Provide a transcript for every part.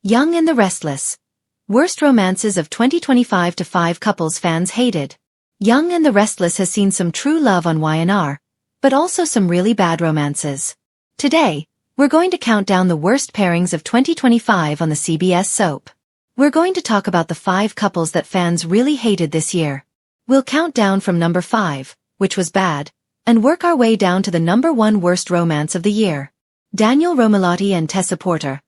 Young and the Restless. Worst romances of 2025 to 5 couples fans hated. Young and the Restless has seen some true love on Y&R, but also some really bad romances. Today, we're going to count down the worst pairings of 2025 on the CBS soap. We're going to talk about the 5 couples that fans really hated this year. We'll count down from number 5, which was bad, and work our way down to the number 1 worst romance of the year. Daniel Romalotti and Tessa Porter.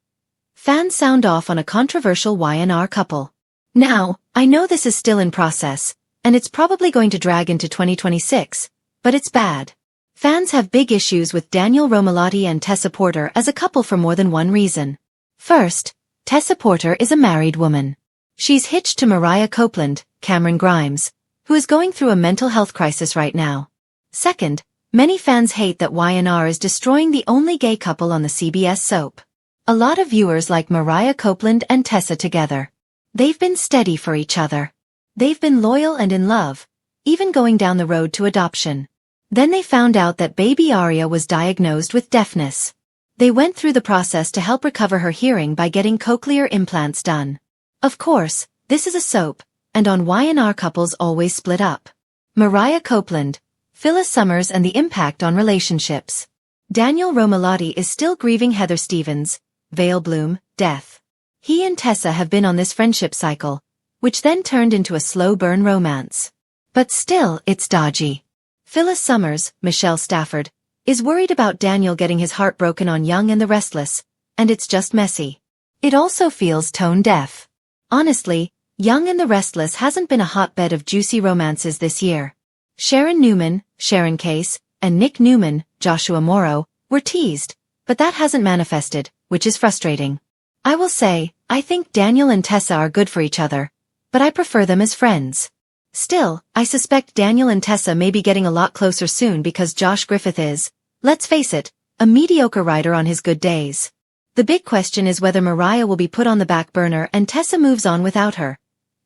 Fans sound off on a controversial Y&R couple. Now, I know this is still in process, and it's probably going to drag into 2026, but it's bad. Fans have big issues with Daniel Romalotti and Tessa Porter as a couple for more than one reason. First, Tessa Porter is a married woman. She's hitched to Mariah Copeland, Cameron Grimes, who is going through a mental health crisis right now. Second, many fans hate that Y&R is destroying the only gay couple on the CBS soap. A lot of viewers like Mariah Copeland and Tessa together. They've been steady for each other. They've been loyal and in love, even going down the road to adoption. Then they found out that baby Aria was diagnosed with deafness. They went through the process to help recover her hearing by getting cochlear implants done. Of course, this is a soap, and on Y&R couples always split up. Mariah Copeland, Phyllis Summers and the impact on relationships. Daniel Romalotti is still grieving Heather Stevens' Vale Bloom death. He and Tessa have been on this friendship cycle, which then turned into a slow burn romance. But still, it's dodgy. Phyllis Summers, Michelle Stafford, is worried about Daniel getting his heart broken on Young and the Restless, and it's just messy. It also feels tone deaf. Honestly, Young and the Restless hasn't been a hotbed of juicy romances this year. Sharon Newman, Sharon Case, and Nick Newman, Joshua Morrow, were teased, but that hasn't manifested, which is frustrating. I will say, I think Daniel and Tessa are good for each other, but I prefer them as friends. Still, I suspect Daniel and Tessa may be getting a lot closer soon because Josh Griffith is, let's face it, a mediocre writer on his good days. The big question is whether Mariah will be put on the back burner and Tessa moves on without her.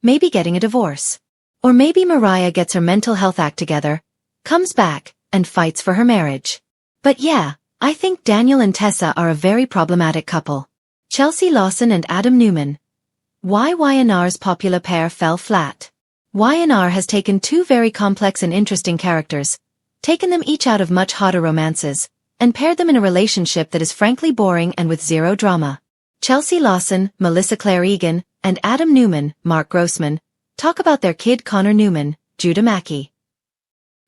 Maybe getting a divorce. Or maybe Mariah gets her mental health act together, comes back, and fights for her marriage. But yeah, I think Daniel and Tessa are a very problematic couple. Chelsea Lawson and Adam Newman. Why Y&R's popular pair fell flat. Y&R has taken 2 very complex and interesting characters, taken them each out of much hotter romances, and paired them in a relationship that is frankly boring and with zero drama. Chelsea Lawson, Melissa Claire Egan, and Adam Newman, Mark Grossman, talk about their kid Connor Newman, Judah Mackey.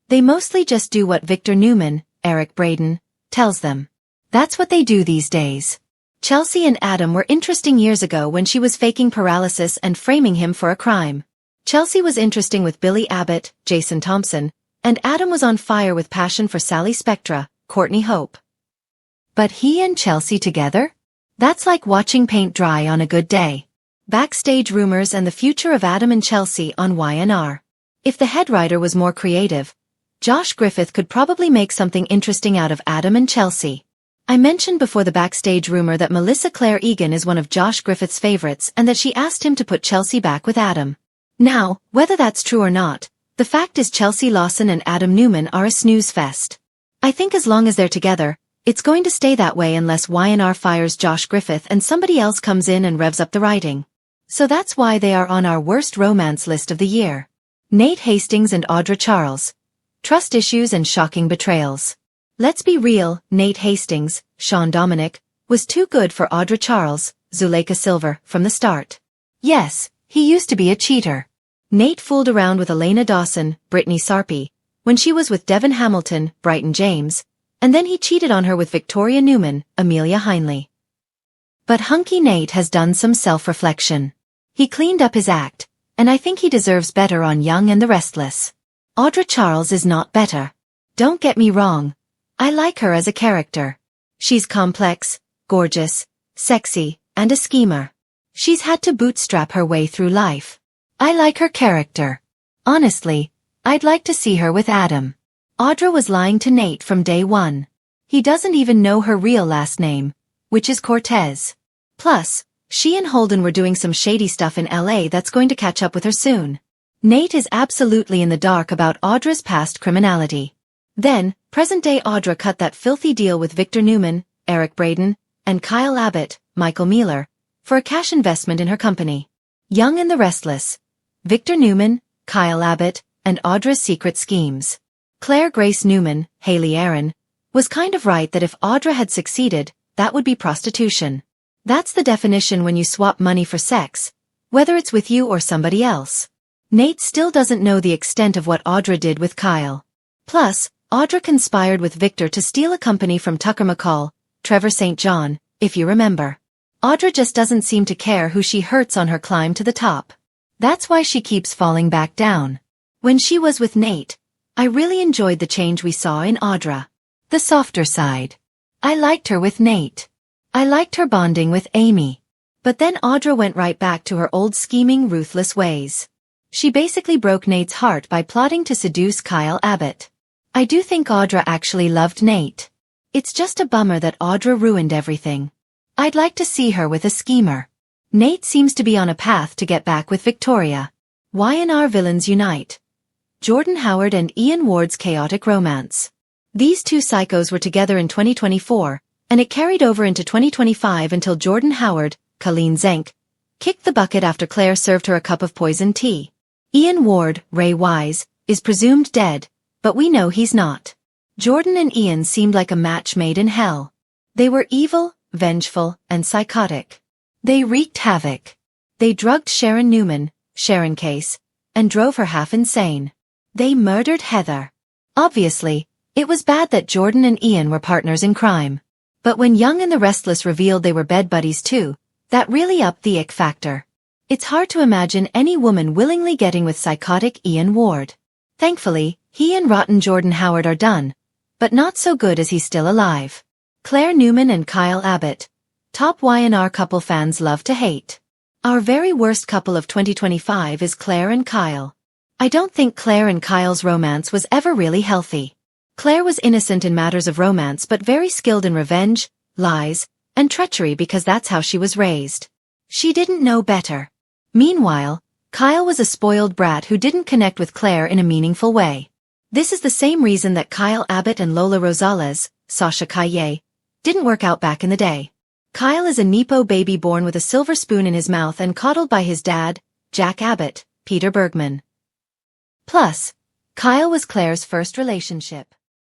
They mostly just do what Victor Newman, Eric Braeden, tells them. That's what they do these days. Chelsea and Adam were interesting years ago when she was faking paralysis and framing him for a crime. Chelsea was interesting with Billy Abbott, Jason Thompson, and Adam was on fire with passion for Sally Spectra, Courtney Hope. But he and Chelsea together? That's like watching paint dry on a good day. Backstage rumors and the future of Adam and Chelsea on Y&R. If the head writer was more creative, Josh Griffith could probably make something interesting out of Adam and Chelsea. I mentioned before the backstage rumor that Melissa Claire Egan is one of Josh Griffith's favorites and that she asked him to put Chelsea back with Adam. Now, whether that's true or not, the fact is Chelsea Lawson and Adam Newman are a snooze fest. I think as long as they're together, it's going to stay that way unless Y&R fires Josh Griffith and somebody else comes in and revs up the writing. So that's why they are on our worst romance list of the year. Nate Hastings and Audra Charles. Trust issues and shocking betrayals. Let's be real, Nate Hastings, Sean Dominic, was too good for Audra Charles, Zuleika Silver, from the start. Yes, he used to be a cheater. Nate fooled around with Elena Dawson, Brittany Sarpy, when she was with Devin Hamilton, Bryton James, and then he cheated on her with Victoria Newman, Amelia Heinle. But Hunky Nate has done some self-reflection. He cleaned up his act, and I think he deserves better on Young and the Restless. Audra Charles is not better. Don't get me wrong. I like her as a character. She's complex, gorgeous, sexy, and a schemer. She's had to bootstrap her way through life. I like her character. Honestly, I'd like to see her with Adam. Audra was lying to Nate from day one. He doesn't even know her real last name, which is Cortez. Plus, she and Holden were doing some shady stuff in LA that's going to catch up with her soon. Nate is absolutely in the dark about Audra's past criminality. Then, present-day Audra cut that filthy deal with Victor Newman, Eric Braeden, and Kyle Abbott, Michael Mealer, for a cash investment in her company. Young and the Restless. Victor Newman, Kyle Abbott, and Audra's secret schemes. Claire Grace Newman, Haley Aaron, was kind of right that if Audra had succeeded, that would be prostitution. That's the definition when you swap money for sex, whether it's with you or somebody else. Nate still doesn't know the extent of what Audra did with Kyle. Plus, Audra conspired with Victor to steal a company from Tucker McCall, Trevor St. John, if you remember. Audra just doesn't seem to care who she hurts on her climb to the top. That's why she keeps falling back down. When she was with Nate, I really enjoyed the change we saw in Audra. The softer side. I liked her with Nate. I liked her bonding with Amy. But then Audra went right back to her old scheming, ruthless ways. She basically broke Nate's heart by plotting to seduce Kyle Abbott. I do think Audra actually loved Nate. It's just a bummer that Audra ruined everything. I'd like to see her with a schemer. Nate seems to be on a path to get back with Victoria. Y&R villains unite. Jordan Howard and Ian Ward's chaotic romance. These two psychos were together in 2024, and it carried over into 2025 until Jordan Howard, Colleen Zenk, kicked the bucket after Claire served her a cup of poisoned tea. Ian Ward, Ray Wise, is presumed dead, but we know he's not. Jordan and Ian seemed like a match made in hell. They were evil, vengeful, and psychotic. They wreaked havoc. They drugged Sharon Newman, Sharon Case, and drove her half insane. They murdered Heather. Obviously, it was bad that Jordan and Ian were partners in crime. But when Young and the Restless revealed they were bed buddies too, that really upped the ick factor. It's hard to imagine any woman willingly getting with psychotic Ian Ward. Thankfully, he and rotten Jordan Howard are done, but not so good as he's still alive. Claire Newman and Kyle Abbott. Top Y&R couple fans love to hate. Our very worst couple of 2025 is Claire and Kyle. I don't think Claire and Kyle's romance was ever really healthy. Claire was innocent in matters of romance but very skilled in revenge, lies, and treachery because that's how she was raised. She didn't know better. Meanwhile, Kyle was a spoiled brat who didn't connect with Claire in a meaningful way. This is the same reason that Kyle Abbott and Lola Rosales, Sasha Calle, didn't work out back in the day. Kyle is a Nepo baby born with a silver spoon in his mouth and coddled by his dad, Jack Abbott, Peter Bergman. Plus, Kyle was Claire's first relationship.